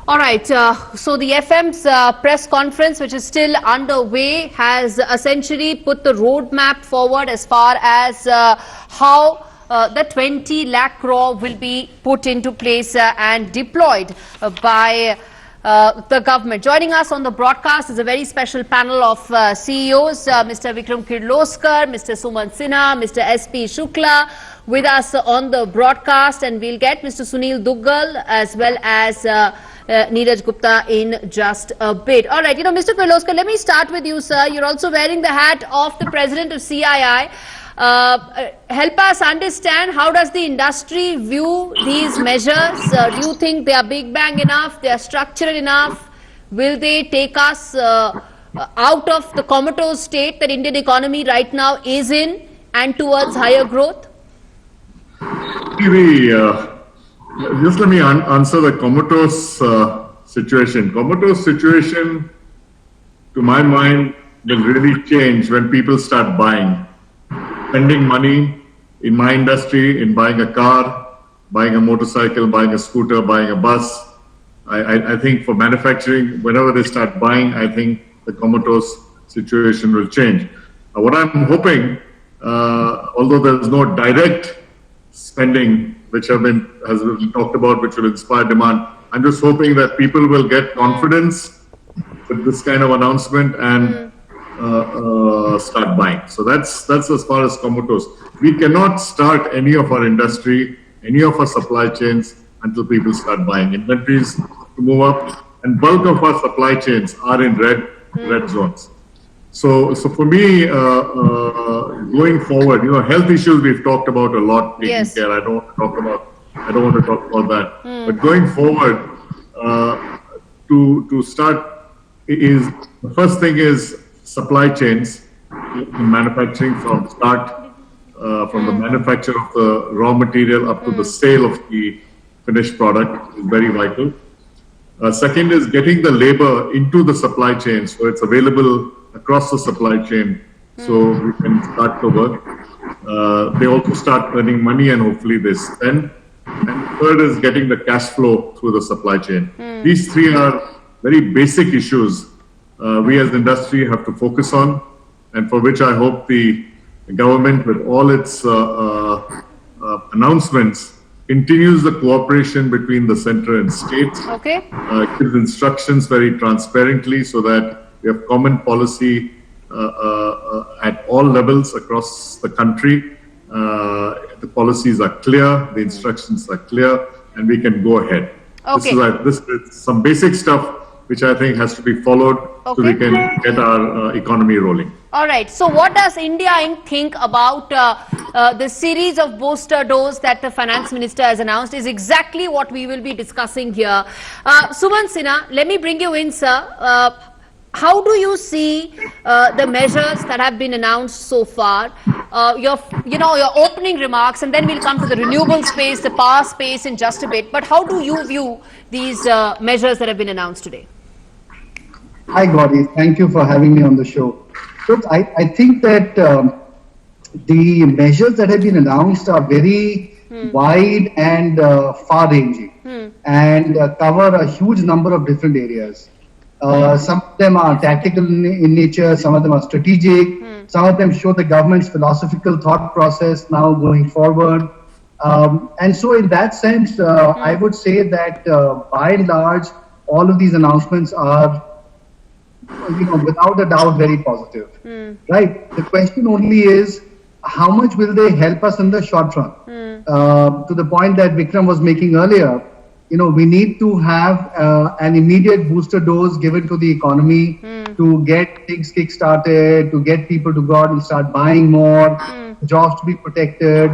All right. So the FM's press conference, which is still underway, has essentially put the roadmap forward as far as how the 20 lakh crore will be put into place and deployed by the government. Joining us on the broadcast is a very special panel of CEOs, Mr. Vikram Kirloskar, Mr. Sumant Sinha, Mr. S.P. Shukla, with us on the broadcast, and we'll get Mr. Sunil Duggal as well as Neeraj Gupta in just a bit. All right, Mr. Kirloskar, let me start with you, sir. You're also wearing the hat of the president of CII. Help us understand, how does the industry view these measures? Do you think they are big bang enough? They are structural enough? Will they take us out of the comatose state that Indian economy right now is in and towards higher growth? Just let me answer the comatose situation. Comatose situation, to my mind, will really change when people start buying. Spending money in my industry, in buying a car, buying a motorcycle, buying a scooter, buying a bus. I think for manufacturing, whenever they start buying, I think the comatose situation will change. What I'm hoping, although there's no direct spending which has been talked about, which will inspire demand, I'm just hoping that people will get confidence with this kind of announcement and start buying. So that's as far as comatose. We cannot start any of our industry, any of our supply chains until people start buying. Inventories to move up, and bulk of our supply chains are in red zones. So for me, going forward, health issues we've talked about a lot. Taking care. I don't want to talk about that. But going forward, to start is, the first thing is supply chains in manufacturing, from from the manufacture of the raw material up to the sale of the finished product is very vital. Second is getting the labor into the supply chain so it's available across the supply chain, so we can start to work. They also start earning money, and hopefully they spend. And third is getting the cash flow through the supply chain. These three are very basic issues we as industry have to focus on, and for which I hope the government, with all its announcements, continues the cooperation between the center and states. Gives instructions very transparently so that we have common policy at all levels across the country. The policies are clear, the instructions are clear, and we can go ahead. This is some basic stuff which I think has to be followed so we can get our economy rolling. All right. So what does India Inc. think about the series of booster dose that the finance minister has announced? Is exactly what we will be discussing here. Sumant Sinha, let me bring you in, sir. How do you see the measures that have been announced so far? Your opening remarks, and then we'll come to the renewable space, the power space in just a bit. But how do you view these measures that have been announced today? Hi, Gauri. Thank you for having me on the show. Look, I think that the measures that have been announced are very wide and far-ranging and cover a huge number of different areas. Some of them are tactical in nature, some of them are strategic, some of them show the government's philosophical thought process now going forward. And so in that sense, I would say that by and large, all of these announcements are, without a doubt, very positive. Right? The question only is, how much will they help us in the short run? To the point that Vikram was making earlier, we need to have an immediate booster dose given to the economy to get things kick-started, to get people to go out and start buying more, jobs to be protected,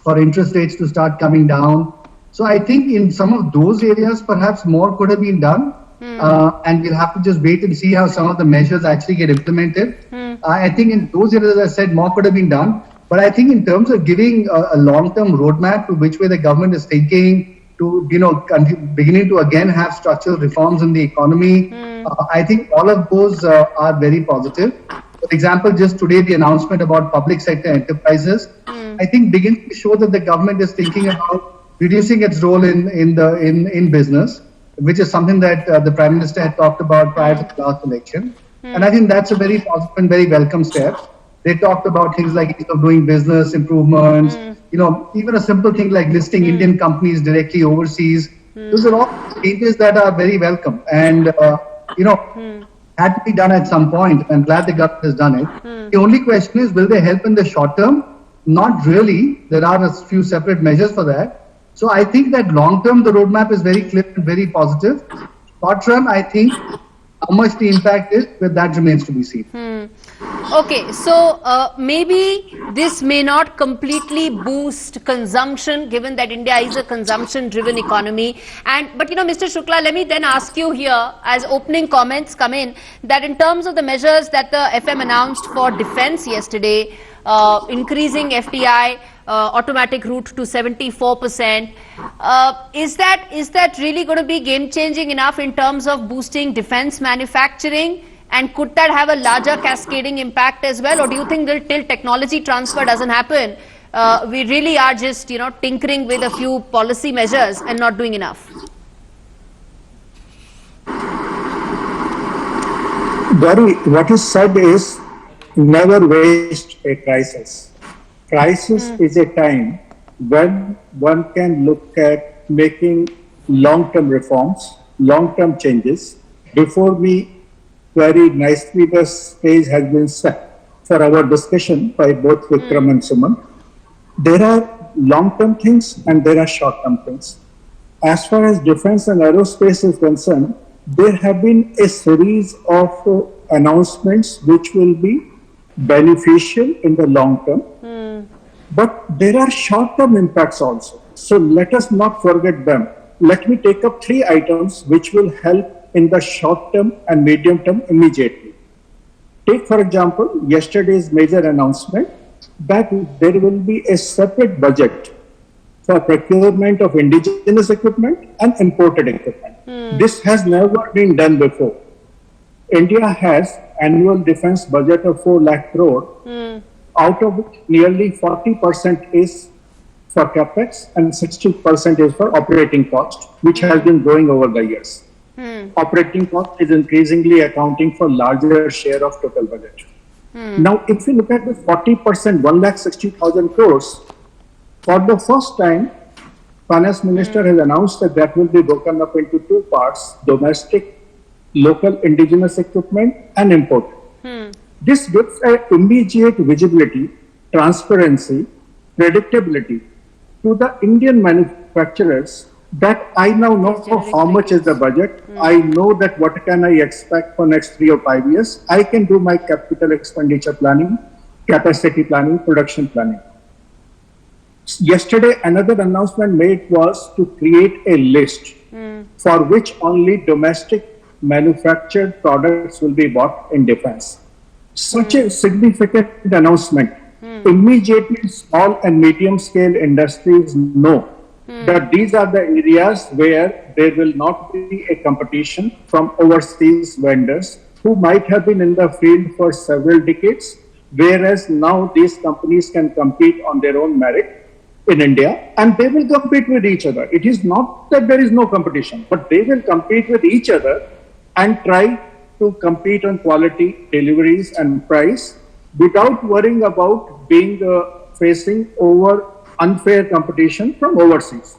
for interest rates to start coming down. So I think in some of those areas, perhaps more could have been done. And we'll have to just wait and see how some of the measures actually get implemented. I think in those areas, as I said, more could have been done. But I think in terms of giving a long-term roadmap to which way the government is thinking, to beginning to again have structural reforms in the economy, I think all of those are very positive. For example, just today the announcement about public sector enterprises, I think begins to show that the government is thinking about reducing its role in business which is something that the Prime Minister had talked about prior to the last election. And I think that's a very positive and very welcome step. They talked about things like ease of doing business, improvements, even a simple thing like listing Indian companies directly overseas. Those are all changes that are very welcome. And, had to be done at some point. I'm glad the government has done it. The only question is, will they help in the short term? Not really. There are a few separate measures for that. So I think that long term, the roadmap is very clear and very positive. Short term, I think how much the impact is, but that remains to be seen. Okay, so maybe this may not completely boost consumption, given that India is a consumption-driven economy. But Mr. Shukla, let me then ask you here, as opening comments come in, that in terms of the measures that the FM announced for defence yesterday, increasing FDI, automatic route to 74%. Is that really going to be game-changing enough in terms of boosting defence manufacturing? And could that have a larger cascading impact as well? Or do you think that till technology transfer doesn't happen, we really are just, tinkering with a few policy measures and not doing enough? Gauri, what is said is never waste a crisis. Crisis is a time when one can look at making long-term reforms, long-term changes. Before me, very nicely the stage has been set for our discussion by both Vikram and Suman. There are long-term things and there are short-term things. As far as defense and aerospace is concerned, there have been a series of announcements which will be beneficial in the long term. But there are short-term impacts also. So let us not forget them. Let me take up 3 items which will help in the short term and medium term immediately. Take, for example, yesterday's major announcement that there will be a separate budget for procurement of indigenous equipment and imported equipment. This has never been done before. India has annual defense budget of 4 lakh crore, out of which nearly 40% is for capex and 60% is for operating cost, which has been growing over the years. Operating cost is increasingly accounting for larger share of total budget. Now, if you look at the 40%, 1,60,000 crores, for the first time, Finance Minister has announced that will be broken up into 2 parts: domestic, local indigenous equipment and import. This gives an immediate visibility, transparency, predictability to the Indian manufacturers that I now know how much is the budget. I know that what can I expect for next 3 or 5 years. I can do my capital expenditure planning, capacity planning, production planning. Yesterday, another announcement made was to create a list for which only domestic manufactured products will be bought in defense. Such a significant announcement. Immediately, small and medium scale industries know that these are the areas where there will not be a competition from overseas vendors who might have been in the field for several decades, whereas now these companies can compete on their own merit in India, and they will compete with each other. It is not that there is no competition, but they will compete with each other and try to compete on quality, deliveries and price without worrying about being facing over unfair competition from overseas.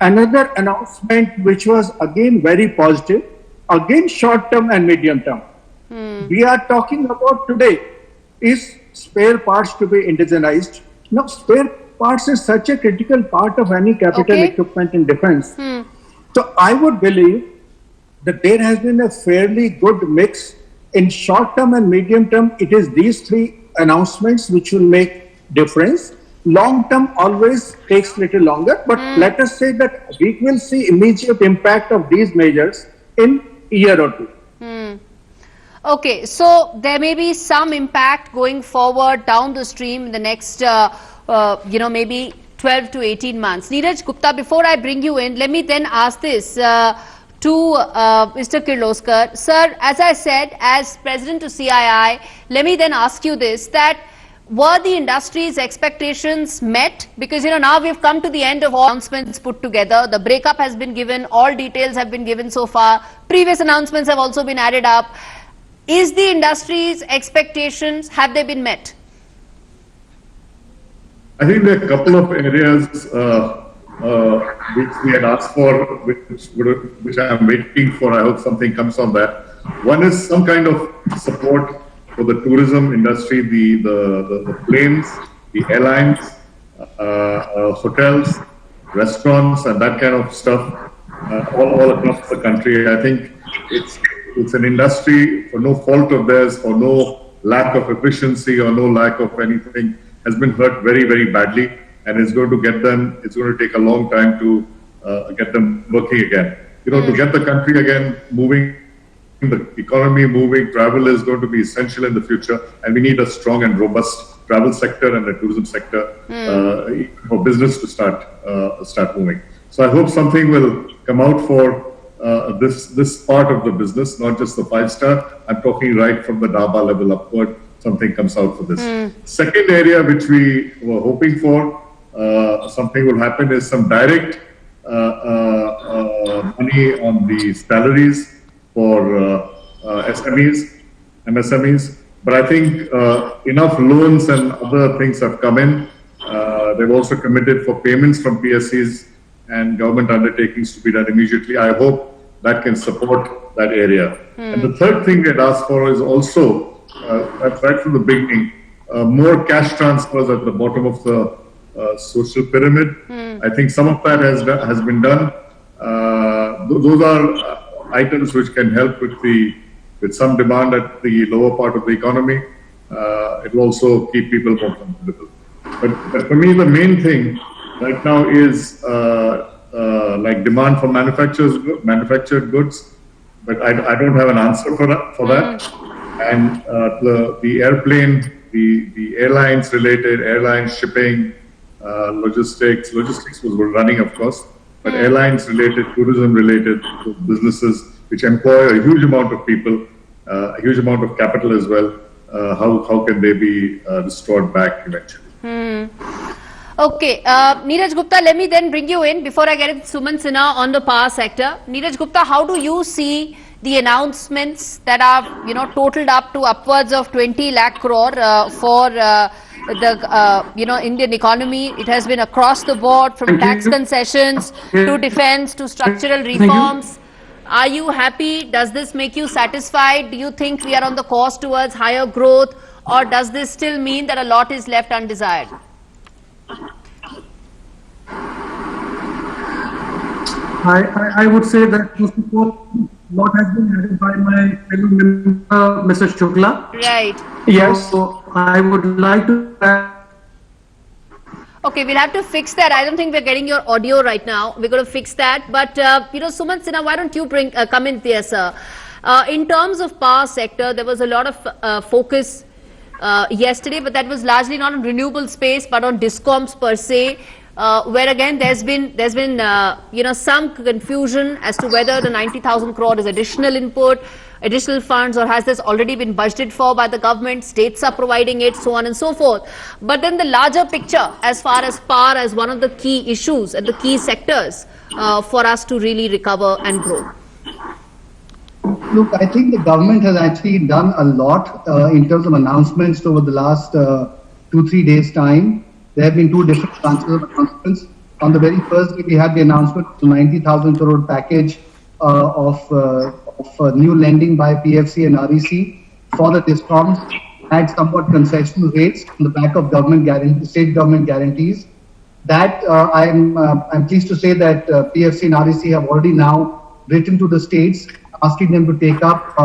Another announcement which was again very positive, again short term and medium term. We are talking about today is spare parts to be indigenized. Now, spare parts is such a critical part of any capital equipment in defense. So I would believe that there has been a fairly good mix. In short term and medium term, it is these 3 announcements which will make difference. Long term always takes little longer, but let us say that we will see immediate impact of these measures in a year or 2. Okay, so there may be some impact going forward down the stream in the next, maybe 12 to 18 months. Neeraj Gupta, before I bring you in, let me then ask this to Mr. Kirloskar. Sir, as I said, as President to CII, let me then ask you this, that were the industry's expectations met? Because, now we've come to the end of all announcements put together. The breakup has been given. All details have been given so far. Previous announcements have also been added up. Is the industry's expectations, have they been met? I think there are a couple of areas which we had asked for, which I am waiting for. I hope something comes on that. One is some kind of support for the tourism industry, the planes, the airlines, hotels, restaurants, and that kind of stuff all across the country. I think it's an industry, for no fault of theirs, for no lack of efficiency or no lack of anything, has been hurt very, very badly, and it's going to take a long time to get them working again. To get the country again moving, the economy moving, travel is going to be essential in the future, and we need a strong and robust travel sector and a tourism sector for business to start moving. So I hope something will come out for this part of the business, not just the 5-star. I'm talking right from the Dhaba level upward. Something comes out for this. Second area which we were hoping for, something will happen, is some direct money on the salaries for SMEs, MSMEs. But I think enough loans and other things have come in. They've also committed for payments from PSCs and government undertakings to be done immediately. I hope that can support that area. And the third thing they'd asked for is also, that's right from the beginning, more cash transfers at the bottom of the social pyramid. I think some of that has been done. Those are items which can help with some demand at the lower part of the economy. It will also keep people more comfortable. But for me, the main thing right now is like demand for manufactured goods. But I don't have an answer for that. And the airplane, the airlines related, airlines, shipping, logistics was running, of course, but airlines related, tourism related businesses which employ a huge amount of people, a huge amount of capital as well, how can they be restored back eventually? Okay, Neeraj Gupta, let me then bring you in before I get into Sumant Sinha on the power sector. Neeraj Gupta, how do you see the announcements that are, totaled up to upwards of 20 lakh crore for the, Indian economy? It has been across the board, from tax concessions to defense to structural reforms. Are you happy? Does this make you satisfied? Do you think we are on the course towards higher growth, or does this still mean that a lot is left undesired? I would say that first of all, lot has been added by my fellow member, Mr. Shukla. Right. Yes. So I would like to Okay, we'll have to fix that. I don't think we're getting your audio right now. We're going to fix that. But, Sumant Sinha, why don't you come in there, sir? In terms of power sector, there was a lot of focus yesterday, but that was largely not on renewable space, but on DISCOMs per se, where again there's been some confusion as to whether the 90,000 crore is additional input, additional funds, or has this already been budgeted for by the government, states are providing it, so on and so forth. But then the larger picture, as far as power as one of the key issues and the key sectors for us to really recover and grow. Look, I think the government has actually done a lot in terms of announcements over the last 2-3 days' time. There have been two different tranches of announcements. On the very first day, we had the announcement of the 90,000 crore package of new lending by PFC and REC for the DISCOMs at somewhat concessional rates on the back of state government guarantees. That I'm pleased to say that PFC and REC have already now written to the states asking them to take up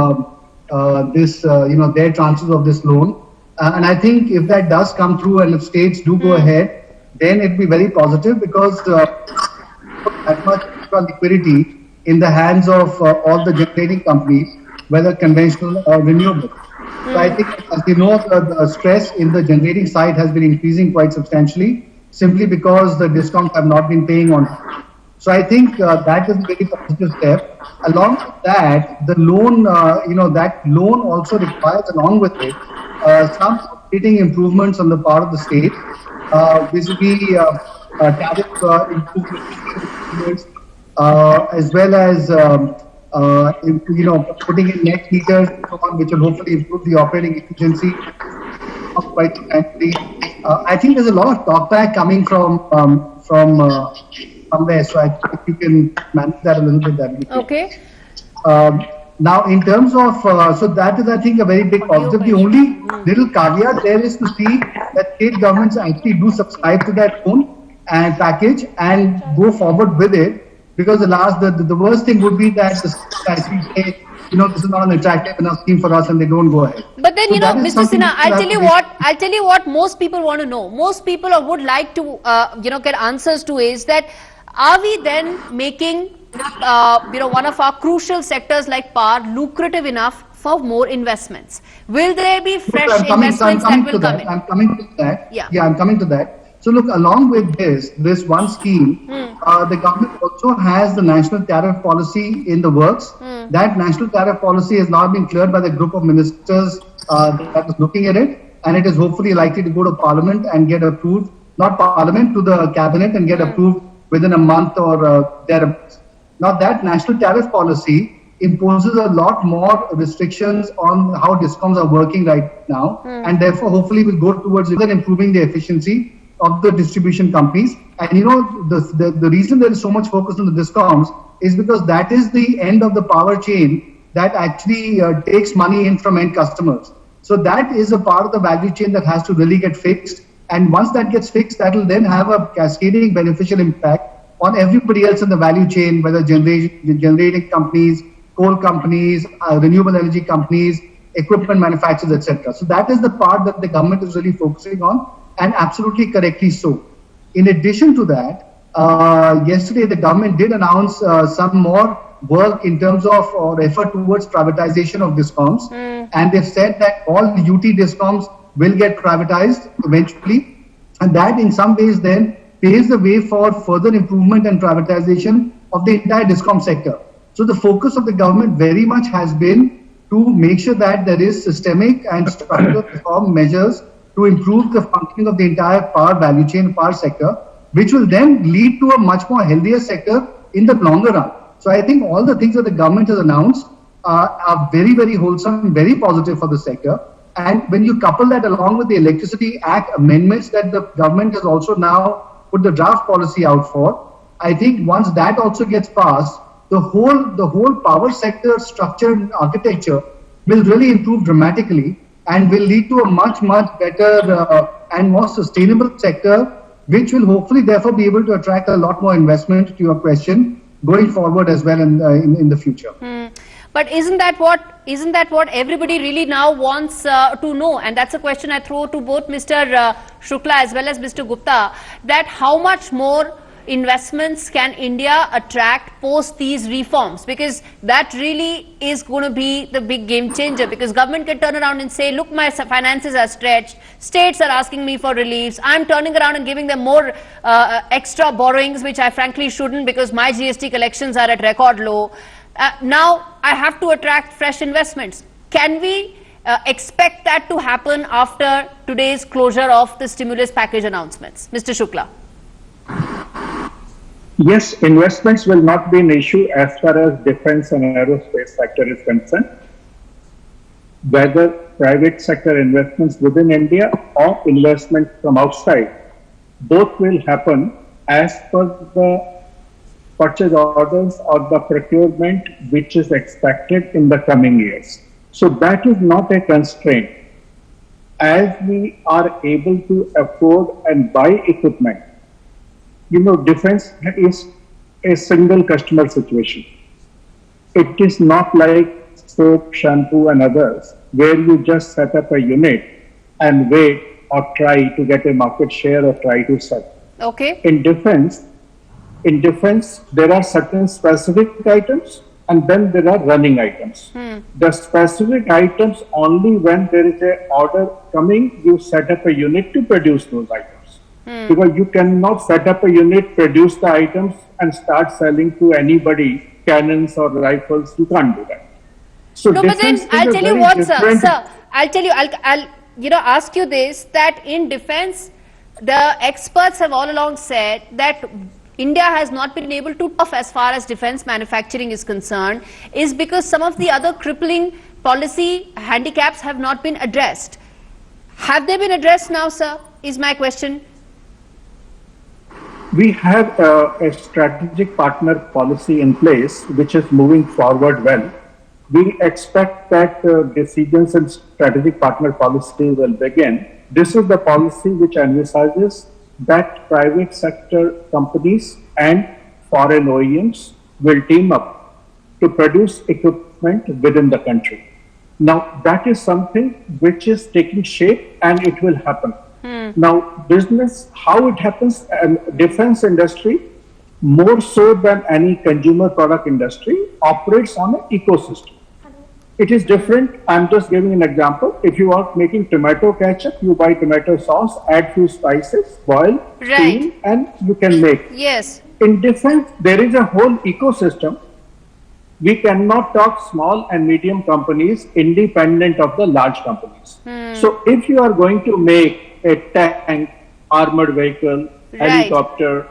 their tranches of this loan. And I think if that does come through and if states do go ahead, then it'll be very positive, because that much extra liquidity in the hands of all the generating companies, whether conventional or renewable. So I think, as you know, the stress in the generating side has been increasing quite substantially, simply because the DISCOMs have not been paying on time. So I think that is a very positive step. Along with that, the loan, that loan also requires, along with it, some getting improvements on the part of the state, vis-a-vis tariff improvements, as well as putting in net meters and so on, which will hopefully improve the operating efficiency quite dramatically. I think there's a lot of talkback coming from somewhere, so I think you can manage that a little bit. That would be great. Okay. Now, in terms of, so that is, I think, a very big positive. The only little caveat there is to see that state governments actually do subscribe to that loan and package and go forward with it. Because the worst thing would be that the state actually say, this is not an attractive enough scheme for us, and they don't go ahead. But then, So that is Mr. something Sinha, that I'll tell you what most people want to know. Most people would like to, get answers to is that, are we then making, one of our crucial sectors like power lucrative enough for more investments? Will there be fresh investments that will come in? I'm coming to that. Yeah. I'm coming to that. So look, along with this one scheme, the government also has the national tariff policy in the works. That national tariff policy has now been cleared by the group of ministers that is looking at it, and it is hopefully likely to go to Parliament and get approved, not Parliament, to the Cabinet and get approved within a month or thereabouts. Now that national tariff policy imposes a lot more restrictions on how DISCOMs are working right now, and therefore hopefully will go towards even improving the efficiency of the distribution companies. And the reason there is so much focus on the DISCOMs is because that is the end of the power chain that actually takes money in from end customers. So that is a part of the value chain that has to really get fixed. And once that gets fixed, that will then have a cascading beneficial impact on everybody else in the value chain, whether generating companies, coal companies, renewable energy companies, equipment manufacturers, etc. So that is the part that the government is really focusing on, and absolutely correctly so. In addition to that, yesterday the government did announce some more work in terms of or effort towards privatization of DISCOMs, and they've said that all UT DISCOMs will get privatized eventually, and that in some ways then paves the way for further improvement and privatization of the entire DISCOM sector. So the focus of the government very much has been to make sure that there is systemic and structural reform measures to improve the functioning of the entire power value chain, power sector, which will then lead to a much more healthier sector in the longer run. So I think all the things that the government has announced are very, very wholesome, very positive for the sector. And when you couple that along with the Electricity Act amendments that the government has also now put the draft policy out for, I think once that also gets passed, the whole power sector structure and architecture will really improve dramatically and will lead to a much, much better and more sustainable sector, which will hopefully therefore be able to attract a lot more investment, to your question, going forward as well in the future. But isn't that what everybody really now wants to know? And that's a question I throw to both Mr. Shukla as well as Mr. Gupta, that how much more investments can India attract post these reforms? Because that really is going to be the big game changer, because government can turn around and say, look, my finances are stretched, states are asking me for reliefs, I'm turning around and giving them more extra borrowings, which I frankly shouldn't, because my GST collections are at record low. Now I have to attract fresh investments. Can we expect that to happen after today's closure of the stimulus package announcements? Mr. Shukla. Yes, investments will not be an issue as far as defense and aerospace sector is concerned. Whether private sector investments within India or investment from outside, both will happen as per the purchase orders or the procurement which is expected in the coming years. So that is not a constraint. As we are able to afford and buy equipment, defense is a single customer situation. It is not like soap, shampoo and others, where you just set up a unit and wait or try to get a market share or try to sell. Okay. In defense, there are certain specific items and then there are running items. The specific items, only when there is an order coming, you set up a unit to produce those items. Because you cannot set up a unit, produce the items and start selling to anybody cannons or rifles. You can't do that. So no, but then I'll tell you what, sir. I'll tell you, ask you this, that in defense, the experts have all along said that India has not been able to tough as far as defense manufacturing is concerned, is because some of the other crippling policy handicaps have not been addressed. Have they been addressed now, sir, is my question. We have a strategic partner policy in place, which is moving forward well. We expect that decisions and strategic partner policy will begin. This is the policy which envisages that private sector companies and foreign OEMs will team up to produce equipment within the country. Now, that is something which is taking shape and it will happen. Now, business, how it happens, and defense industry, more so than any consumer product industry, operates on an ecosystem. It is different. I'm just giving an example. If you are making tomato ketchup, you buy tomato sauce, add few spices, boil, steam, and you can make. Yes. In defense, there is a whole ecosystem. We cannot talk small and medium companies independent of the large companies. So if you are going to make a tank, armored vehicle, helicopter,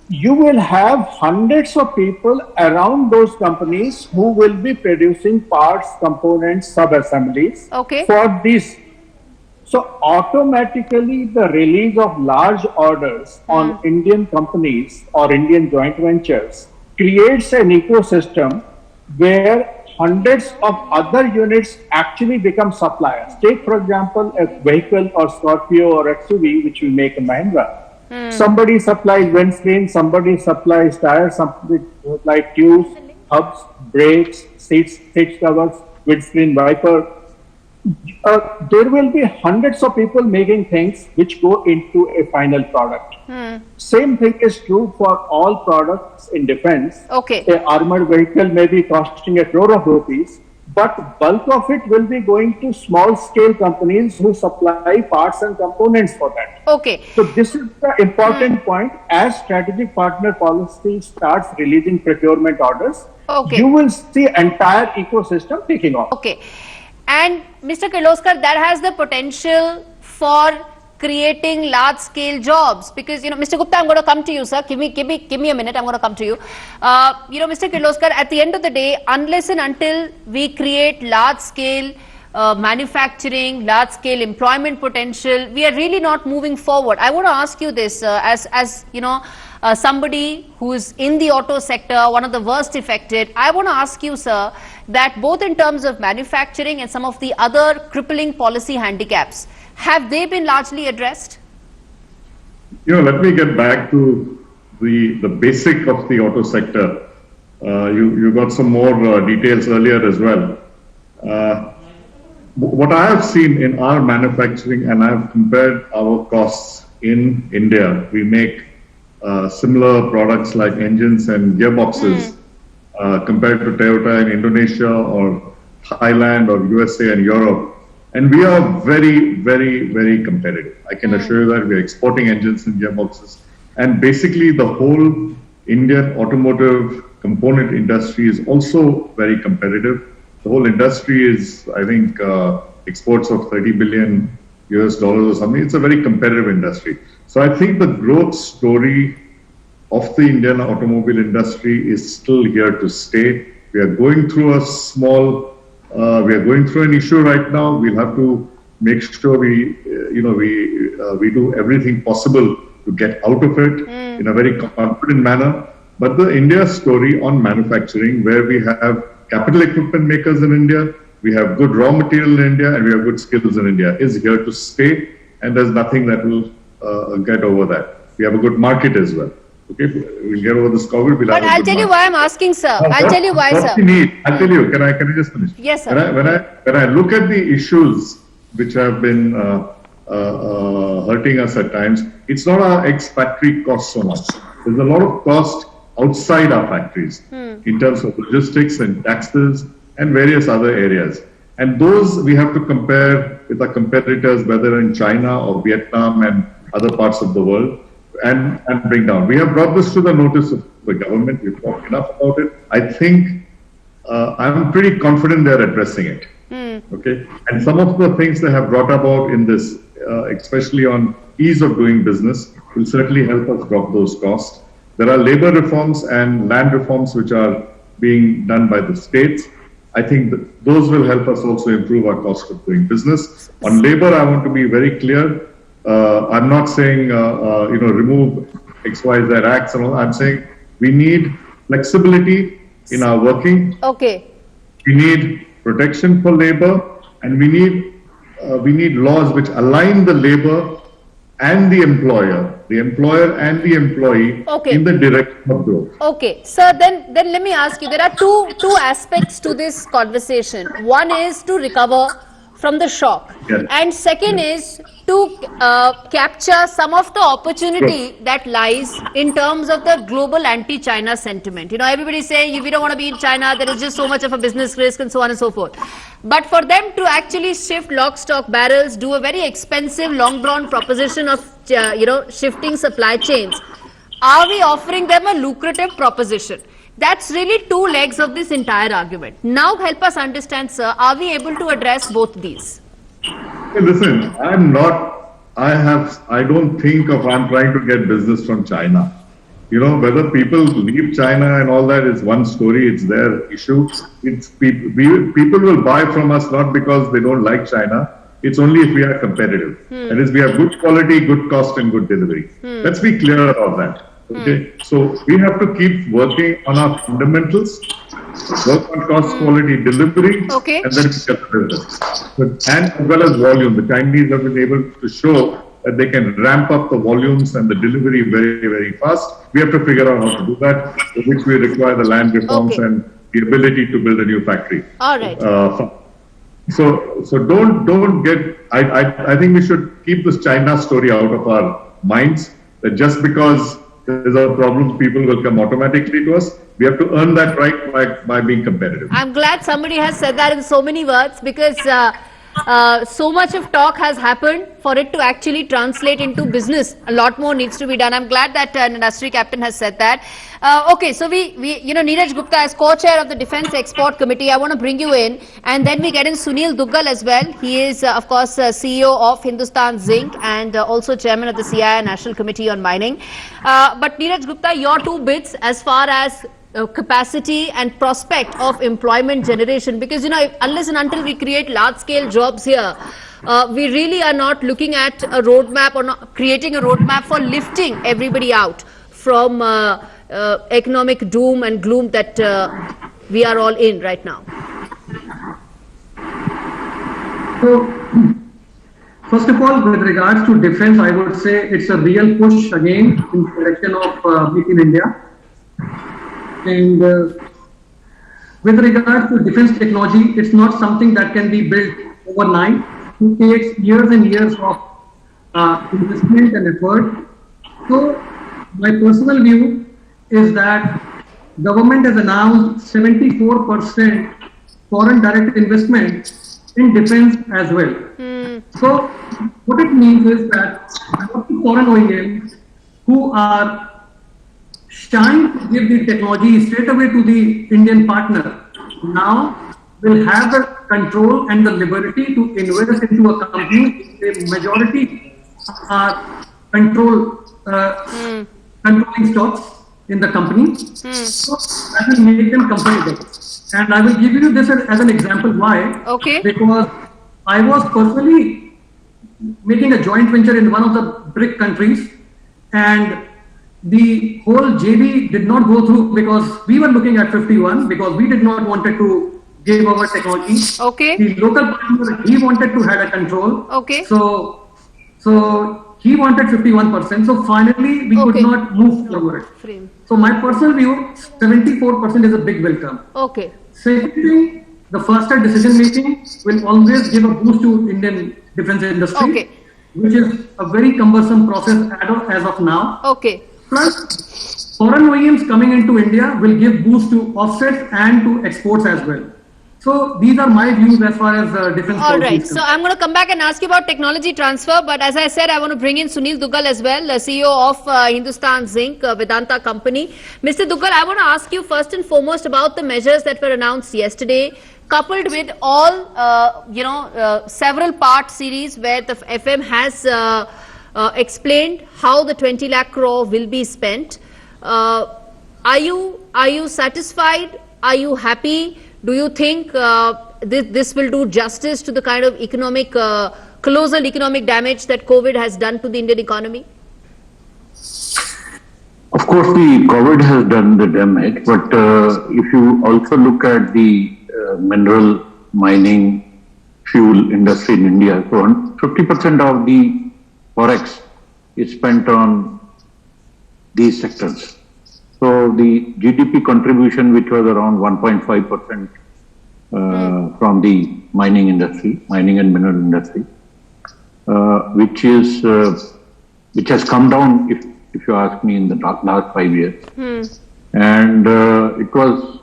you will have hundreds of people around those companies who will be producing parts, components, sub-assemblies for this. So automatically the release of large orders on Indian companies or Indian joint ventures creates an ecosystem where hundreds of other units actually become suppliers. Take, for example, a vehicle or Scorpio or XUV, which we make in Mahindra. Somebody supplies windscreen, somebody supplies tires, somebody supplies tubes, hubs, brakes, seat covers, windscreen wiper. There will be hundreds of people making things which go into a final product. Same thing is true for all products in defense. An armored vehicle may be costing 1 crore of rupees, but bulk of it will be going to small scale companies who supply parts and components for that. So this is the important point. As strategic partner policy starts releasing procurement orders, you will see entire ecosystem taking off. And Mr. Kirloskar, that has the potential for creating large scale jobs, because Mr. Gupta, I'm going to come to you, sir. Give me a minute. I'm going to come to you. Mr. Kirloskar, at the end of the day, unless and until we create large scale manufacturing, large scale employment potential, we are really not moving forward. I want to ask you this, as somebody who is in the auto sector, one of the worst affected. I want to ask you, sir, that both in terms of manufacturing and some of the other crippling policy handicaps, have they been largely addressed? Let me get back to the basic of the auto sector. You got some more details earlier as well. What I have seen in our manufacturing, and I have compared our costs in India, we make similar products like engines and gearboxes compared to Toyota in Indonesia or Thailand or USA and Europe. And we are very, very, very competitive. I can assure you that we are exporting engines and gearboxes. And basically the whole Indian automotive component industry is also very competitive. The whole industry is, I think, exports of $30 billion US or something. It's a very competitive industry. So I think the growth story of the Indian automobile industry is still here to stay. We are going through we are going through an issue right now. We'll have to make sure we do everything possible to get out of it in a very confident manner. But the India story on manufacturing, where we have capital equipment makers in India, we have good raw material in India, and we have good skills in India, is here to stay. And there's nothing that will get over that. We have a good market as well. Okay, we'll get over this COVID. But I'll tell you why I'm asking, sir. I'll tell you why, sir. What we need, I'll tell you. Can I just finish? Yes, sir. When I look at the issues which have been hurting us at times, it's not our ex-factory cost so much. There's a lot of cost outside our factories in terms of logistics and taxes and various other areas. And those we have to compare with our competitors, whether in China or Vietnam and other parts of the world, and bring down. We have brought this to the notice of the government. We've talked enough about it. I think I'm pretty confident they're addressing it. Okay, and some of the things they have brought about in this, especially on ease of doing business, will certainly help us drop those costs. There are labor reforms and land reforms which are being done by the states. I think that those will help us also improve our cost of doing business. On labor, I want to be very clear. I'm not saying, remove XYZ acts and all. I'm saying we need flexibility in our working. Okay. We need protection for labor, and we need laws which align the labor and the employer and the employee Okay. in the direction of growth. Okay, sir, then let me ask you, there are two aspects to this conversation. One is to recover from the shock, Yes. and second is to capture some of the opportunity that lies in terms of the global anti-China sentiment. You know, everybody is saying, we don't want to be in China, there is just so much of a business risk and so on and so forth. But for them to actually shift lock, stock, barrels, do a very expensive, long-drawn proposition of, shifting supply chains, are we offering them a lucrative proposition? That's really two legs of this entire argument. Now help us understand, sir, are we able to address both these? Hey, listen, I don't think I'm trying to get business from China. You know, whether people leave China and all that is one story, it's their issue. It's people will buy from us not because they don't like China. It's only if we are competitive. That is, we have good quality, good cost, and good delivery. Let's be clear about that. Okay, so we have to keep working on our fundamentals, work on cost, quality, delivery, Okay. and then get the business. And as well as volume, the Chinese have been able to show that they can ramp up the volumes and the delivery very, very fast. We have to figure out how to do that, for which we require the land reforms Okay. and the ability to build a new factory. All right. So don't get. I think we should keep this China story out of our minds. That just because there's a problem, people will come automatically to us. We have to earn that right by being competitive. I'm glad somebody has said that in so many words, because so much of talk has happened. For it to actually translate into business, a lot more needs to be done. I'm glad that an industry captain has said that. Okay, so we Neeraj Gupta as co-chair of the Defence Export Committee, I want to bring you in, and then we get in Sunil Duggal as well. He is, of course, CEO of Hindustan Zinc and also chairman of the CII National Committee on Mining. But Neeraj Gupta, your two bits as far as capacity and prospect of employment generation, because unless and until we create large scale jobs here, we really are not looking at a roadmap or not creating a roadmap for lifting everybody out from economic doom and gloom that we are all in right now. So, first of all, with regards to defense, I would say it's a real push again in the direction of Make in India. And with regards to defense technology, it's not something that can be built overnight. It takes years and years of investment and effort. So, my personal view is that government has announced 74% foreign direct investment in defense as well. So, what it means is that foreign OEMs who are trying to give the technology straight away to the Indian partner now will have the control and the liberty to invest into a company. The majority are controlling stocks in the company. So that will make them competitive. And I will give you this as an example. Why? Okay. Because I was personally making a joint venture in one of the BRIC countries, and the whole JV did not go through because we were looking at 51 because we did not wanted to give our technology. Okay. The local partner, he wanted to have a control. Okay. So he wanted 51%. So finally we could Okay. not move forward. Frame. So my personal view, 74% is a big welcome. Okay. Second thing, the faster decision making will always give a boost to Indian defense industry, Okay. which is a very cumbersome process as of now. Okay. Plus, foreign OEMs coming into India will give boost to offsets and to exports as well. So these are my views as far as defense All policy right. is So concerned. I'm going to come back and ask you about technology transfer. But as I said, I want to bring in Sunil Duggal as well, CEO of Hindustan Zinc, Vedanta company. Mr. Duggal, I want to ask you first and foremost about the measures that were announced yesterday, coupled with all, several part series where the FM has explained how the 20 lakh crore will be spent. Are you satisfied? Are you happy? Do you think this will do justice to the kind of colossal economic damage that COVID has done to the Indian economy? Of course, the COVID has done the damage, but if you also look at the mineral mining fuel industry in India, so 50% of the forex is spent on these sectors. So the GDP contribution, which was around 1.5% from the mining industry, mining and mineral industry, which has come down, if you ask me, in the last 5 years. And it was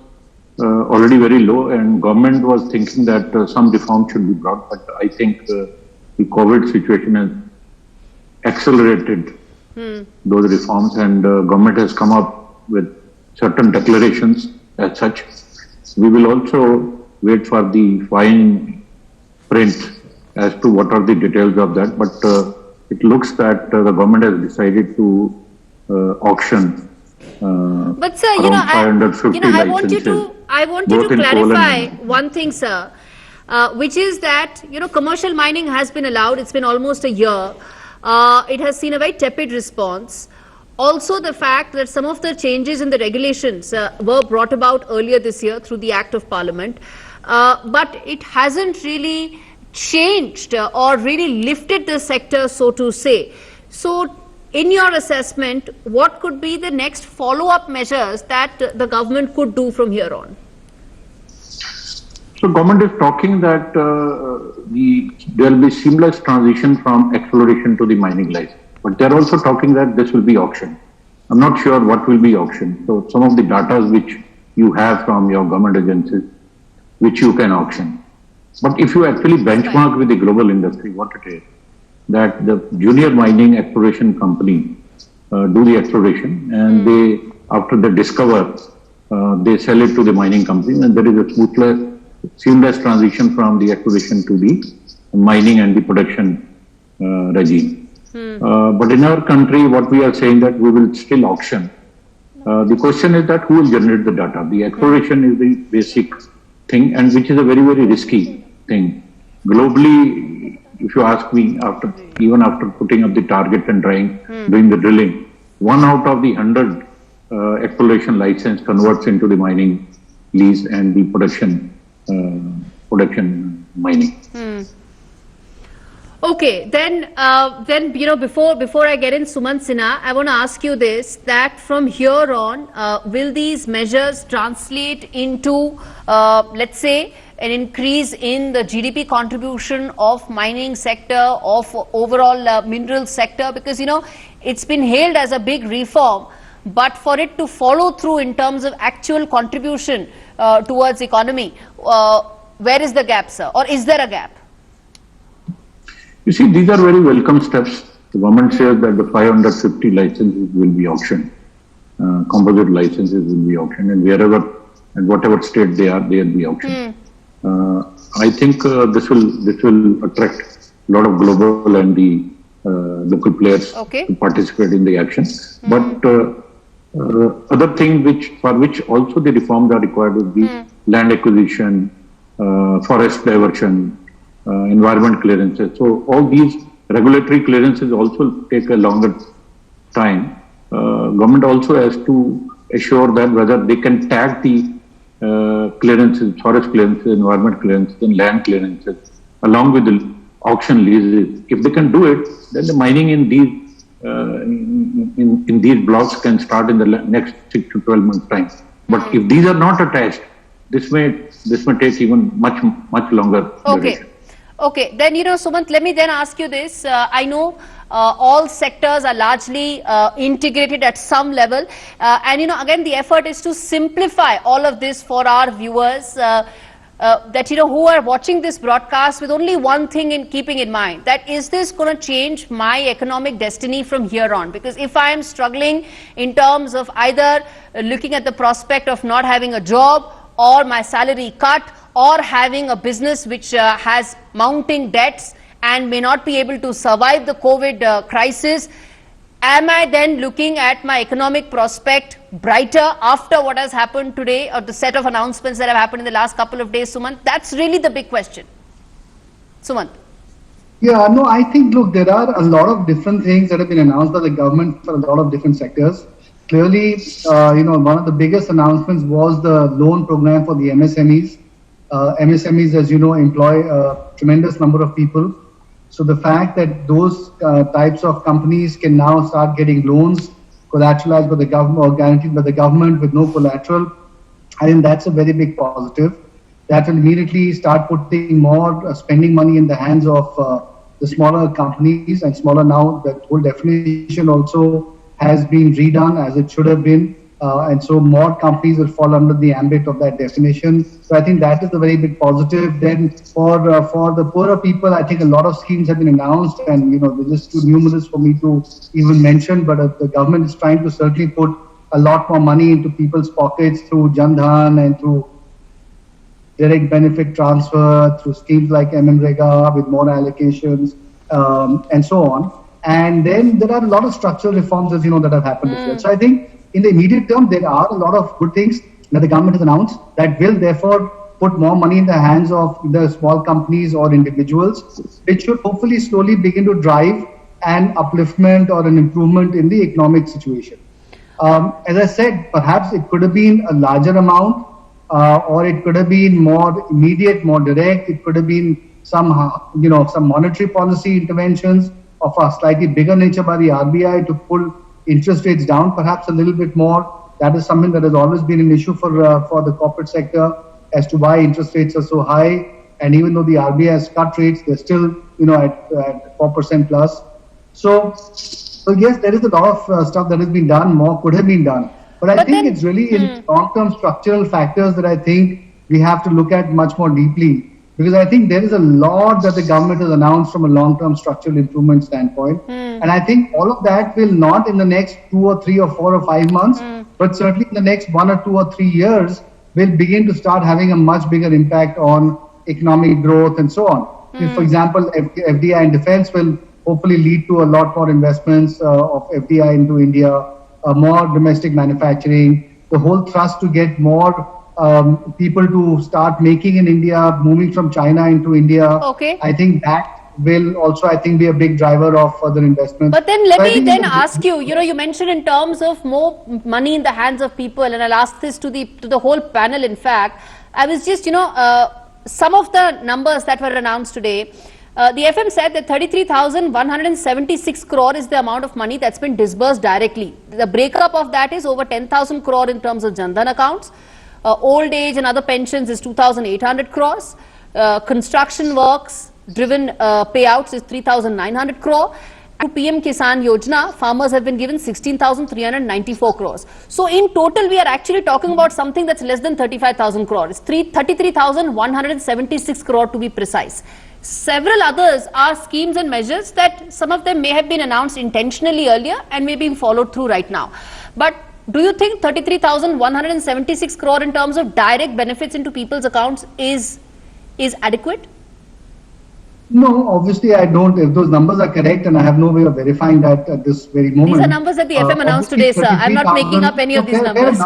already very low, and government was thinking that some reform should be brought, but I think the COVID situation has accelerated those reforms, and government has come up with certain declarations as such. We will also wait for the fine print as to what are the details of that, but it looks that the government has decided to auction But sir, around 550 I want you to both in coal clarify and one thing, sir, which is that commercial mining has been allowed. It's been almost a year. It has seen a very tepid response. Also, the fact that some of the changes in the regulations were brought about earlier this year through the Act of Parliament, but it hasn't really changed or really lifted the sector, so to say. So, in your assessment, what could be the next follow-up measures that the government could do from here on? So government is talking that there will be seamless transition from exploration to the mining license. But they're also talking that this will be auction. I'm not sure what will be auction. So some of the data which you have from your government agencies, which you can auction. But if you actually benchmark with the global industry, what it is, that the junior mining exploration company do the exploration, and they, after they discover, they sell it to the mining company, and there is a seamless transition from the exploration to the mining and the production regime. But in our country, what we are saying that we will still auction. The question is that who will generate the data? The exploration is the basic thing, and which is a very, very risky thing. Globally, if you ask me, even after putting up the target and doing the drilling, 1 out of the 100 exploration license converts into the mining lease and the production mining. Okay, then before I get in Sumant Sinha, I want to ask you this: that from here on, will these measures translate into, let's say, an increase in the GDP contribution of mining sector, of overall mineral sector? Because it's been hailed as a big reform, but for it to follow through in terms of actual contribution towards economy, where is the gap, sir, or is there a gap? You see, these are very welcome steps. The government says that the 550 licenses will be auctioned, composite licenses will be auctioned, and wherever and whatever state they are, they will be auctioned. I think this will attract a lot of global and the local players to participate in the action. But other thing for which also the reforms are required would be land acquisition, forest diversion, environment clearances. So all these regulatory clearances also take a longer time. Government also has to assure that whether they can tag the clearances, forest clearances, environment clearances, and land clearances along with the auction leases. If they can do it, then the mining in these blocks can start in the next 6 to 12 months time. But if these are not attached, this may take even much longer duration. Okay, then Sumant, let me then ask you this. I know all sectors are largely integrated at some level, and again the effort is to simplify all of this for our viewers. that who are watching this broadcast with only one thing in keeping in mind, that is this going to change my economic destiny from here on? Because if I am struggling in terms of either looking at the prospect of not having a job, or my salary cut, or having a business which has mounting debts and may not be able to survive the COVID crisis, am I then looking at my economic prospect brighter after what has happened today, or the set of announcements that have happened in the last couple of days, Sumant? That's really the big question. Sumant. Yeah, no, I think, look, there are a lot of different things that have been announced by the government for a lot of different sectors. Clearly, one of the biggest announcements was the loan program for the MSMEs. MSMEs, as you know, employ a tremendous number of people. So the fact that those types of companies can now start getting loans collateralized by the government or guaranteed by the government with no collateral, I think that's a very big positive. That will immediately start putting more spending money in the hands of the smaller companies and smaller now. That whole definition also has been redone as it should have been. And so more companies will fall under the ambit of that definition. So I think that is a very big positive. Then for the poorer people, I think a lot of schemes have been announced, and they're just too numerous for me to even mention. But the government is trying to certainly put a lot more money into people's pockets through Jan Dhan and through direct benefit transfer, through schemes like MNREGA with more allocations, and so on. And then there are a lot of structural reforms, as you know, that have happened as well. So I think in the immediate term, there are a lot of good things that the government has announced that will therefore put more money in the hands of the small companies or individuals, which should hopefully slowly begin to drive an upliftment or an improvement in the economic situation. As I said, perhaps it could have been a larger amount, or it could have been more immediate, more direct. It could have been some monetary policy interventions of a slightly bigger nature by the RBI to pull interest rates down perhaps a little bit more. That is something that has always been an issue for the corporate sector as to why interest rates are so high. And even though the RBI has cut rates, they're still at 4% plus. So yes, there is a lot of stuff that has been done. More could have been done. But I think it's really in long-term structural factors that I think we have to look at much more deeply. Because I think there is a lot that the government has announced from a long-term structural improvement standpoint. And I think all of that will not in the next 2 or 3 or 4 or 5 months, but certainly in the next 1 or 2 or 3 years will begin to start having a much bigger impact on economic growth and so on. If, for example, FDI in defense will hopefully lead to a lot more investments of FDI into India, more domestic manufacturing, the whole thrust to get more people to start making in India, moving from China into India. Okay. I think that will also, be a big driver of further investment. But then let me then ask you, you mentioned in terms of more money in the hands of people, and I'll ask this to the whole panel. In fact, I was just, some of the numbers that were announced today. The FM said that 33,176 crore is the amount of money that's been disbursed directly. The breakup of that is over 10,000 crore in terms of Jan Dhan accounts. Old age and other pensions is 2,800 crores. Construction works driven payouts is 3,900 crore. To PM Kisan Yojana, farmers have been given 16,394 crores. So in total, we are actually talking about something that's less than 35,000 crores. 33,176 crore to be precise. Several others are schemes and measures that some of them may have been announced intentionally earlier and may be followed through right now. But do you think 33,176 crore in terms of direct benefits into people's accounts is adequate? No, obviously I don't. If those numbers are correct, and I have no way of verifying that at this very moment. These are numbers that the FM announced today, sir. I'm not making up any of these numbers.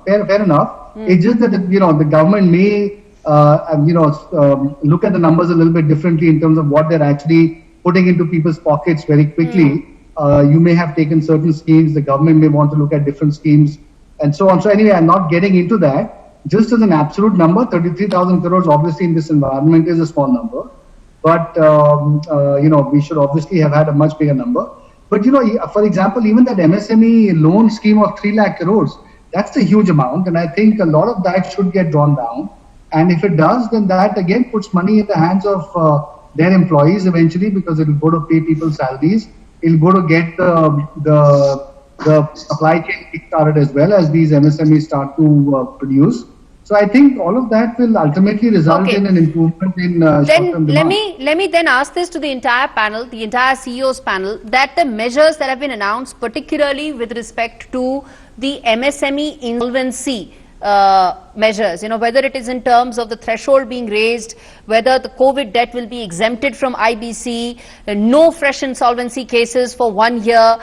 Fair enough. It's just that, the government may, look at the numbers a little bit differently in terms of what they're actually putting into people's pockets very quickly. You may have taken certain schemes, the government may want to look at different schemes and so on. So anyway, I'm not getting into that. Just as an absolute number, 33,000 crores obviously in this environment is a small number. But, we should obviously have had a much bigger number. But, for example, even that MSME loan scheme of 3 lakh crores, that's a huge amount. And I think a lot of that should get drawn down. And if it does, then that again puts money in the hands of their employees eventually, because it will go to pay people's salaries. It will go to get the supply chain kick-started as well as these MSMEs start to produce. So I think all of that will ultimately result Okay. in an improvement in short-term Then demand. let me then ask this to the entire panel, the entire CEOs panel, that the measures that have been announced, particularly with respect to the MSME insolvency measures, whether it is in terms of the threshold being raised, whether the COVID debt will be exempted from IBC, no fresh insolvency cases for 1 year,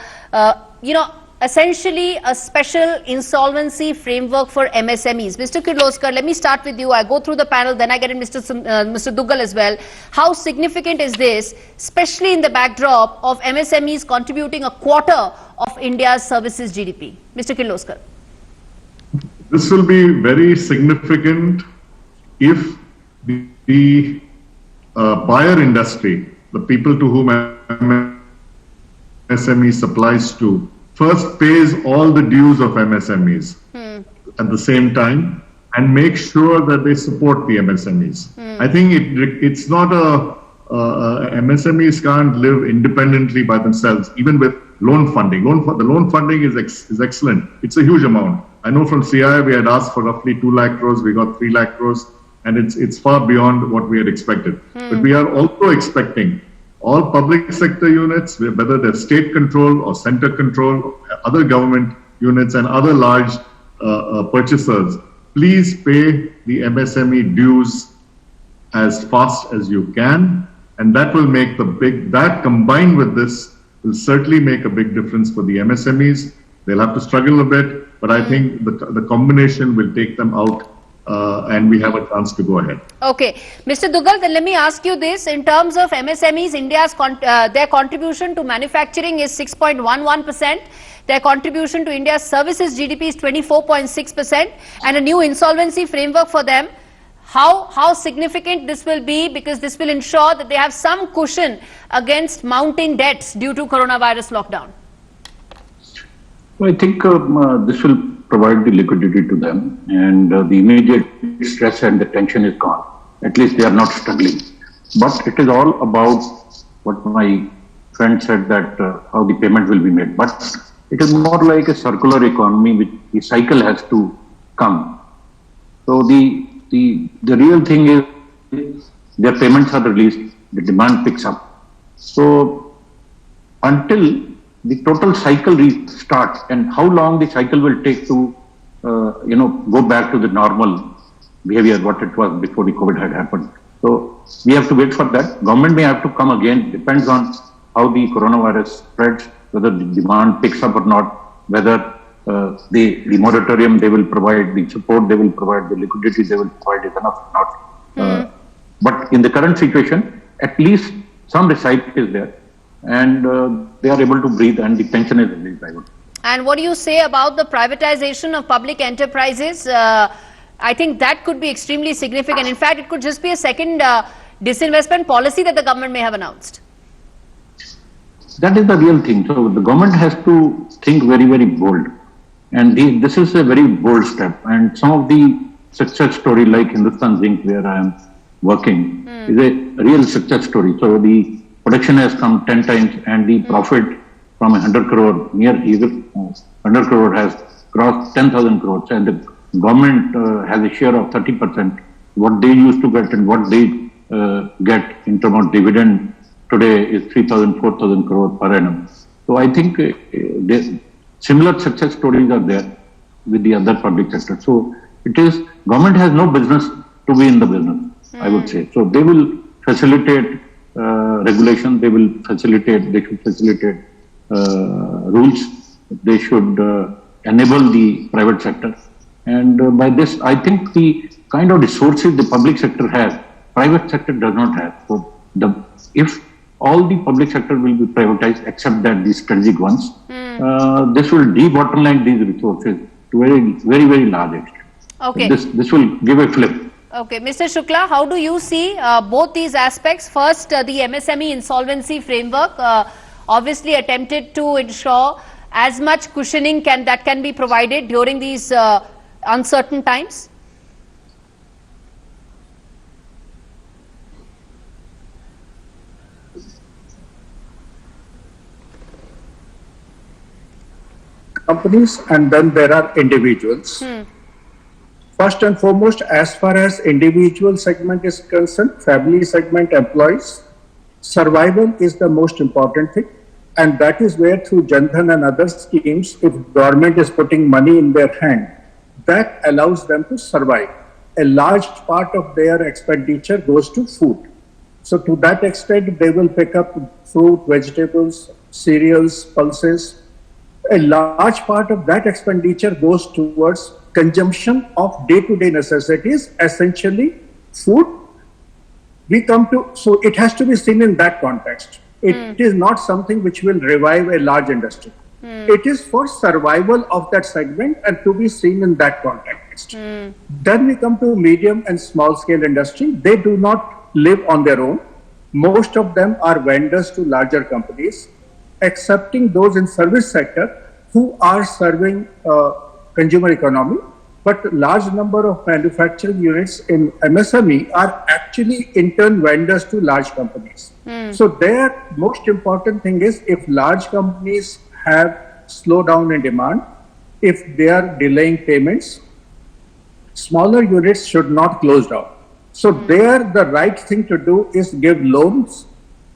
essentially a special insolvency framework for MSMEs. Mr. Kirloskar, let me start with you. I go through the panel, then I get in Mr. Duggal as well. How significant is this, especially in the backdrop of MSMEs contributing a quarter of India's services GDP? Mr. Kirloskar. This will be very significant if the buyer industry, the people to whom MSME supplies to, first pays all the dues of MSMEs at the same time and make sure that they support the MSMEs. I think it's not MSMEs can't live independently by themselves, even with loan funding. The loan funding is excellent. It's a huge amount. I know from CI we had asked for roughly 2 lakh crores, we got 3 lakh crores, and it's far beyond what we had expected. But we are also expecting all public sector units, whether they're state control or center control, other government units and other large purchasers, please pay the MSME dues as fast as you can. And that will make that combined with this will certainly make a big difference for the MSMEs. They'll have to struggle a bit, but I think the combination will take them out and we have a chance to go ahead. Okay. Mr. Duggal, then let me ask you this. In terms of MSMEs, their contribution to manufacturing is 6.11%. Their contribution to India's services GDP is 24.6%. And a new insolvency framework for them. How significant this will be, because this will ensure that they have some cushion against mounting debts due to coronavirus lockdown? I think this will provide the liquidity to them, and the immediate stress and the tension is gone. At least they are not struggling. But it is all about what my friend said, that how the payment will be made. But it is more like a circular economy, which the cycle has to come. So the real thing is their payments are released, the demand picks up. So until the total cycle restarts, and how long the cycle will take to, go back to the normal behavior, what it was before the COVID had happened. So we have to wait for that. Government may have to come again, depends on how the coronavirus spreads, whether the demand picks up or not, whether the moratorium they will provide, the support they will provide, the liquidity they will provide is enough or not. But in the current situation, at least some respite is there, and they are able to breathe, and the tension is released, I would. And what do you say about the privatization of public enterprises? I think that could be extremely significant. In fact, it could just be a second disinvestment policy that the government may have announced. That is the real thing. So the government has to think very, very bold. And this is a very bold step. And some of the success story like Hindustan Zinc, where I am working, is a real success story. So the production has come 10 times, and the profit from 100 crore, near 100 crore has crossed 10,000 crores. And the government has a share of 30%. What they used to get and what they get in terms of dividend today is 3,000, 4,000 crore per annum. So I think similar success stories are there with the other public sector. So it is, government has no business to be in the business, I would say. So they will facilitate regulation, they should facilitate rules, they should enable the private sector. And by this, I think the kind of resources the public sector has, private sector does not have. So if all the public sector will be privatized except that the strategic ones, this will de-bottleneck these resources to very, very large extent. Okay. This will give a flip. Okay, Mr. Shukla, how do you see both these aspects? First, the MSME insolvency framework obviously attempted to ensure as much cushioning that can be provided during these uncertain times. Companies, and then there are individuals. first and foremost, as far as individual segment is concerned, family segment employees, survival is the most important thing. And that is where through Jan Dhan and other schemes, if government is putting money in their hand, that allows them to survive. A large part of their expenditure goes to food. So to that extent, they will pick up fruit, vegetables, cereals, pulses. A large part of that expenditure goes towards consumption of day-to-day necessities, essentially food. So it has to be seen in that context. It is not something which will revive a large industry. It is for survival of that segment and to be seen in that context. Then we come to medium and small scale industry. They do not live on their own. Most of them are vendors to larger companies, excepting those in service sector who are serving consumer economy. But large number of manufacturing units in MSME are actually in turn vendors to large companies. So their most important thing is if large companies have slowdown in demand, if they are delaying payments, smaller units should not close down. So there the right thing to do is give loans,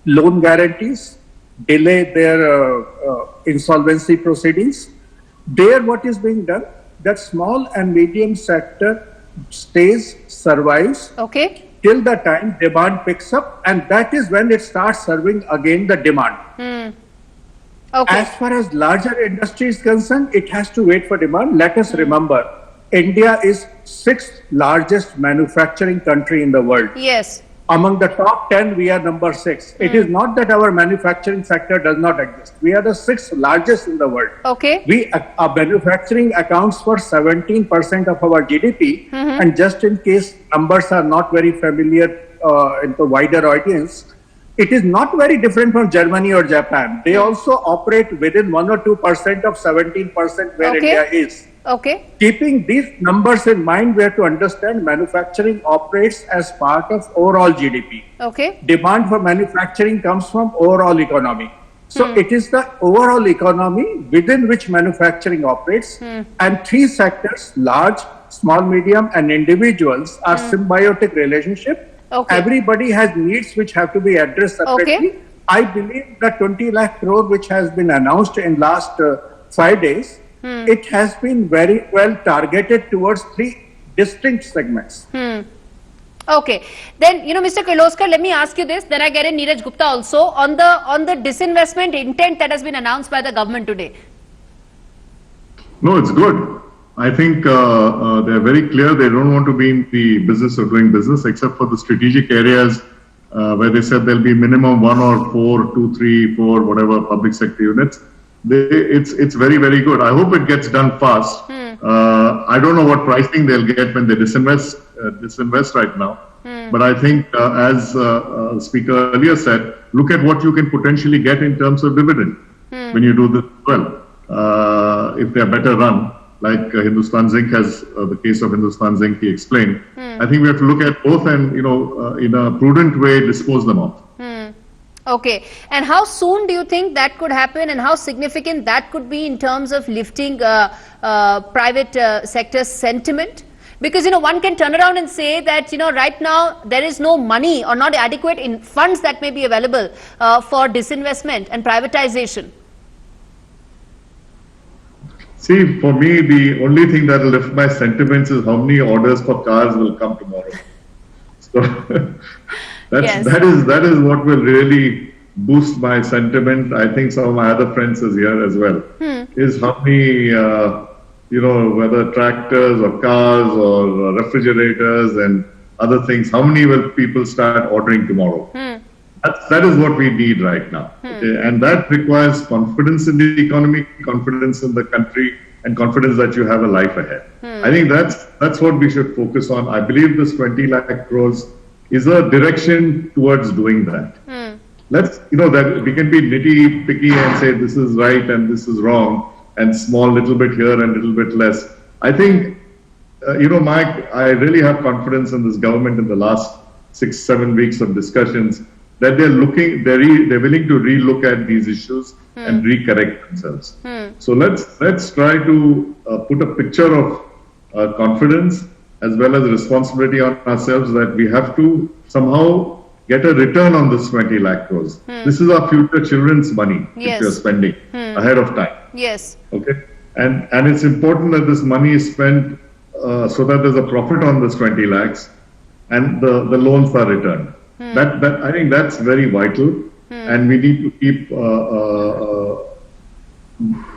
loan guarantees, delay their insolvency proceedings. There what is being done, that small and medium sector stays, survives till the time demand picks up, and that is when it starts serving again the demand. As far as larger industry is concerned, it has to wait for demand. Let us remember, India is 6th largest manufacturing country in the world. Yes. Among the top 10, we are number 6. It is not that our manufacturing sector does not exist. We are the 6th largest in the world. Our manufacturing accounts for 17% of our GDP. And just in case numbers are not very familiar in the wider audience, it is not very different from Germany or Japan. They also operate within 1 or 2% of 17% where India is. Keeping these numbers in mind, we have to understand manufacturing operates as part of overall GDP. Demand for manufacturing comes from overall economy. So it is the overall economy within which manufacturing operates, and 3 sectors, large, small, medium and individuals are symbiotic relationship. Everybody has needs which have to be addressed separately. I believe the 20 lakh crore which has been announced in last 5 days, it has been very well targeted towards 3 distinct segments. Then, Mr. Kirloskar, let me ask you this, then I get in Neeraj Gupta also, on the disinvestment intent that has been announced by the government today. No, it's good. I think they're very clear. They don't want to be in the business of doing business, except for the strategic areas where they said there'll be minimum 1 or 4, 2, 3, 4, whatever public sector units. It's very, very good. I hope it gets done fast. I don't know what pricing they'll get when they disinvest right now. But I think, as the speaker earlier said, look at what you can potentially get in terms of dividend when you do this well. If they're better run, like Hindustan Zinc has the case of Hindustan Zinc, he explained. I think we have to look at both and, in a prudent way, dispose them off. And how soon do you think that could happen, and how significant that could be in terms of lifting private sector sentiment? Because, one can turn around and say that, right now there is no money or not adequate in funds that may be available for disinvestment and privatization. See, for me, the only thing that will lift my sentiments is how many orders for cars will come tomorrow. So that is what will really boost my sentiment. I think some of my other friends is here as well. Is how many, whether tractors or cars or refrigerators and other things, how many will people start ordering tomorrow? That is what we need right now. And that requires confidence in the economy, confidence in the country, and confidence that you have a life ahead. I think that's what we should focus on. I believe this 20 lakh crores is a direction towards doing that. Let's, that we can be nitty picky and say this is right and this is wrong, and small little bit here and little bit less. I think, Mike, I really have confidence in this government in the last 6-7 weeks of discussions that they're willing to relook at these issues and recorrect themselves. So let's try to put a picture of confidence as well as responsibility on ourselves that we have to somehow get a return on this 20 lakh crores. This is our future children's money Yes. which we are spending ahead of time. Yes. Okay, and it's important that this money is spent so that there's a profit on this 20 lakhs, and the loans are returned. That I think that's very vital, and we need to keep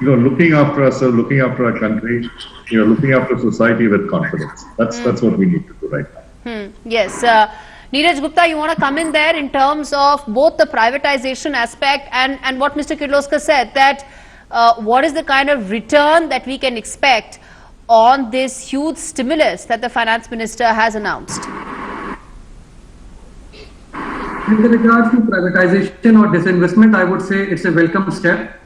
looking after ourselves, looking after our country, looking after society with confidence. That's what we need to do right now. Yes. Neeraj Gupta, you want to come in there in terms of both the privatization aspect and what Mr. Kirloskar said, that what is the kind of return that we can expect on this huge stimulus that the finance minister has announced? With regards to privatization or disinvestment, I would say it's a welcome step.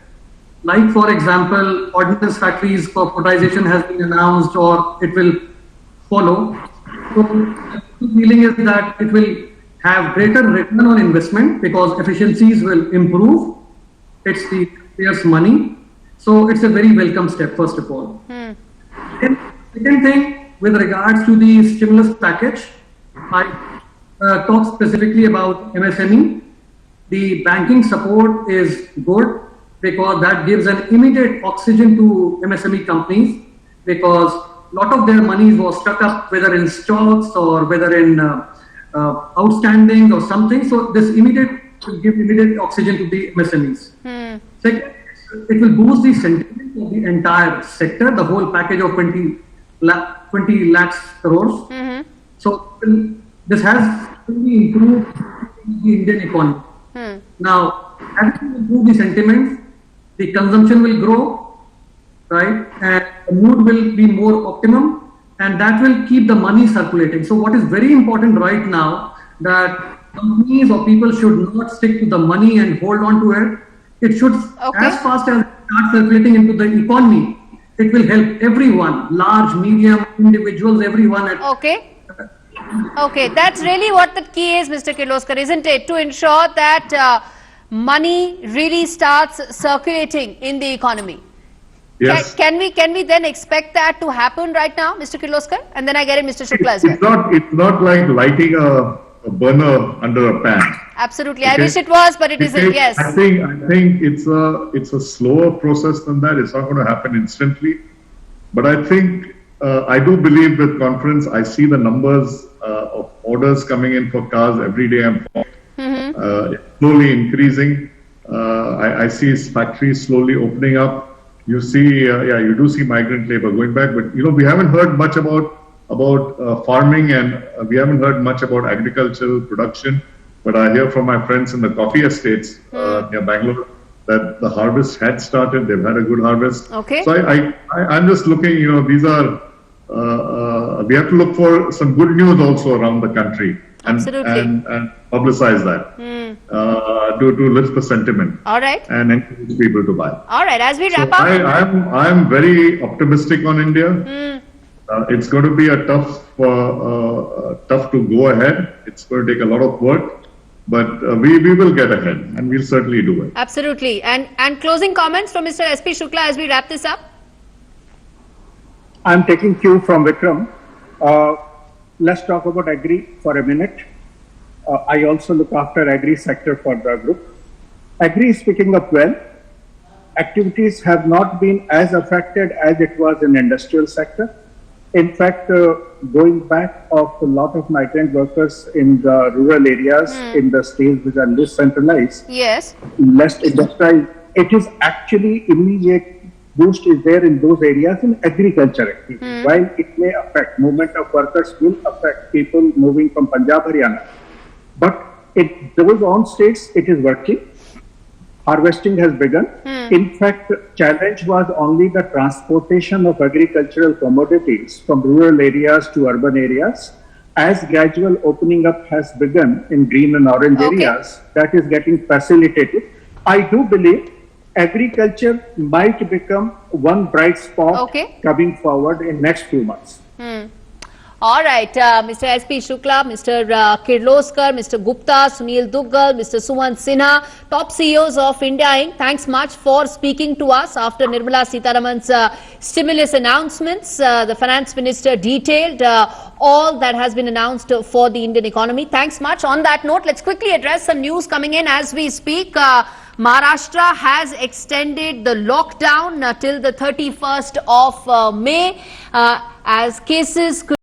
Like, for example, ordnance factories corporatization has been announced or it will follow. So the feeling is that it will have greater return on investment because efficiencies will improve. It's the payers' money. So it's a very welcome step, first of all. And second thing, with regards to the stimulus package, I talk specifically about MSME. The banking support is good because that gives an immediate oxygen to MSME companies, because a lot of their money was stuck up whether in stocks or whether in outstanding or something. So this will give immediate oxygen to the MSMEs. Second, it will boost the sentiment of the entire sector, the whole package of 20 lakhs crores. So this has really improved the Indian economy. Now, as it will improve the sentiments, the consumption will grow, right? And the mood will be more optimum, and that will keep the money circulating. So what is very important right now, that companies or people should not stick to the money and hold on to it. It should, as fast as it starts circulating into the economy, it will help everyone, large, medium, individuals, everyone. Okay, that's really what the key is, Mr. Kirloskar, isn't it? To ensure that money really starts circulating in the economy. Yes. Can we then expect that to happen right now, Mr. Kirloskar? And then I get it, Mr. Shukla as well. It's not like lighting a burner under a pan. Absolutely. Okay. I wish it was, but it isn't. Yes. I think it's a slower process than that. It's not going to happen instantly. But I think I do believe with confidence. I see the numbers of orders coming in for cars every day. It's slowly increasing. I see factories slowly opening up. You see, you do see migrant labor going back, but we haven't heard much about farming, and we haven't heard much about agricultural production. But I hear from my friends in the coffee estates near Bangalore that the harvest had started. They've had a good harvest. Okay. So I'm just looking. These are we have to look for some good news also around the country. Absolutely. And publicize that to lift the sentiment. All right. And encourage people to buy. All right. As we wrap up, I'm very optimistic on India. It's going to be a tough to go ahead. It's going to take a lot of work, but we will get ahead, and we'll certainly do it. Absolutely. And closing comments from Mr. S.P. Shukla as we wrap this up. I'm taking cue from Vikram. Let's talk about agri for a minute. I also look after agri sector for the group. Agri is picking up well. Activities have not been as affected as it was in industrial sector. In fact, going back of a lot of migrant workers in the rural areas, in the states which are less centralized, Yes. less industrialized, it is actually immediate boost is there in those areas in agriculture activity. While it may affect movement of workers, will affect people moving from Punjab, Haryana. But in those own states, it is working. Harvesting has begun. In fact, challenge was only the transportation of agricultural commodities from rural areas to urban areas. As gradual opening up has begun in green and orange areas, that is getting facilitated. I do believe agriculture might become one bright spot coming forward in next few months. All right, Mr. S.P. Shukla, Mr. Kirloskar, Mr. Gupta, Sunil Duggal, Mr. Sumant Sinha, top CEOs of India Inc. Thanks much for speaking to us after Nirmala Sitharaman's stimulus announcements. The finance minister detailed all that has been announced for the Indian economy. Thanks much. On that note, let's quickly address some news coming in as we speak. Maharashtra has extended the lockdown till the 31st of May as cases